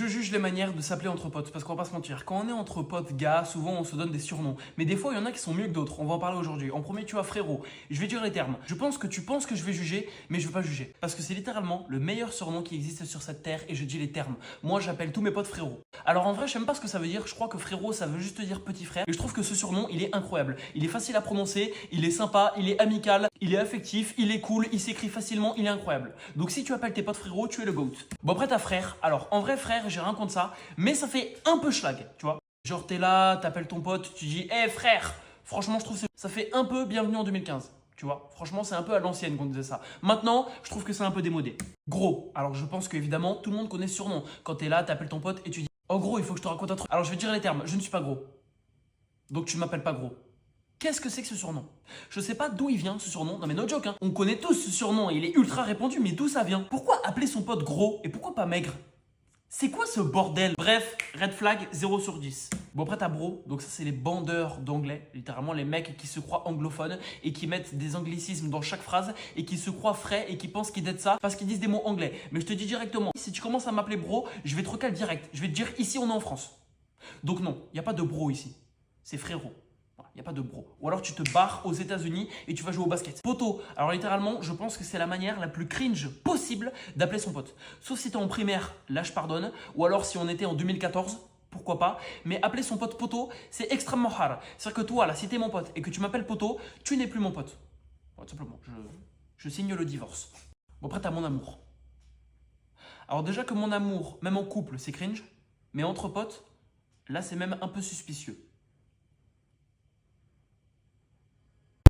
Je juge les manières de s'appeler entre potes parce qu'on va pas se mentir. Quand on est entre potes gars, souvent on se donne des surnoms. Mais des fois, il y en a qui sont mieux que d'autres. On va en parler aujourd'hui. En premier, tu as frérot. Je vais dire les termes. Je pense que tu penses que je vais juger, mais je veux pas juger. Parce que c'est littéralement le meilleur surnom qui existe sur cette terre et je dis les termes. Moi, j'appelle tous mes potes frérot. Alors en vrai, je sais même pas ce que ça veut dire. Je crois que frérot, ça veut juste dire petit frère. Et je trouve que ce surnom, il est incroyable. Il est facile à prononcer, il est sympa, il est amical, il est affectif, il est cool, il s'écrit facilement, il est incroyable. Donc si tu appelles tes potes frérot, tu es le GOAT. Bon après, t'as frère. Alors en vrai, frère, j'ai rien contre ça. Mais ça fait un peu schlag, tu vois. Genre t'es là, t'appelles ton pote, tu dis hé frère. Franchement, je trouve que ça fait un peu bienvenue en 2015. Tu vois, franchement, c'est un peu à l'ancienne qu'on disait ça. Maintenant, je trouve que c'est un peu démodé. Gros. Alors je pense qu'évidemment, tout le monde connaît ce surnom. Quand t'es là, t'appelles ton pote et tu dis oh gros, il faut que je te raconte un truc. Alors je vais te dire les termes, je ne suis pas gros. Donc tu ne m'appelles pas gros. Qu'est-ce que c'est que ce surnom? Je sais pas d'où il vient ce surnom, non mais no joke hein. On connaît tous ce surnom et il est ultra répandu, mais d'où ça vient? Pourquoi appeler son pote gros et pourquoi pas maigre? C'est quoi ce bordel? Bref, red flag 0 sur 10. Bon après t'as bro, donc ça c'est les bandeurs d'anglais, littéralement les mecs qui se croient anglophones et qui mettent des anglicismes dans chaque phrase et qui se croient frais et qui pensent qu'ils aident ça parce qu'ils disent des mots anglais. Mais je te dis directement, si tu commences à m'appeler bro, je vais te recaler direct. Je vais te dire ici on est en France. Donc non, il n'y a pas de bro ici, c'est frérot. Il n'y a pas de bro. Ou alors tu te barres aux États-Unis et tu vas jouer au basket. Poto. Alors littéralement, je pense que c'est la manière la plus cringe possible d'appeler son pote. Sauf si tu es en primaire, là je pardonne. Ou alors si on était en 2014, pourquoi pas. Mais appeler son pote poto, c'est extrêmement hard. C'est-à-dire que toi, là, si tu es mon pote et que tu m'appelles poto, tu n'es plus mon pote. Bon, tout simplement, je signe le divorce. Bon, après, tu as mon amour. Alors déjà que mon amour, même en couple, c'est cringe. Mais entre potes, là, c'est même un peu suspicieux.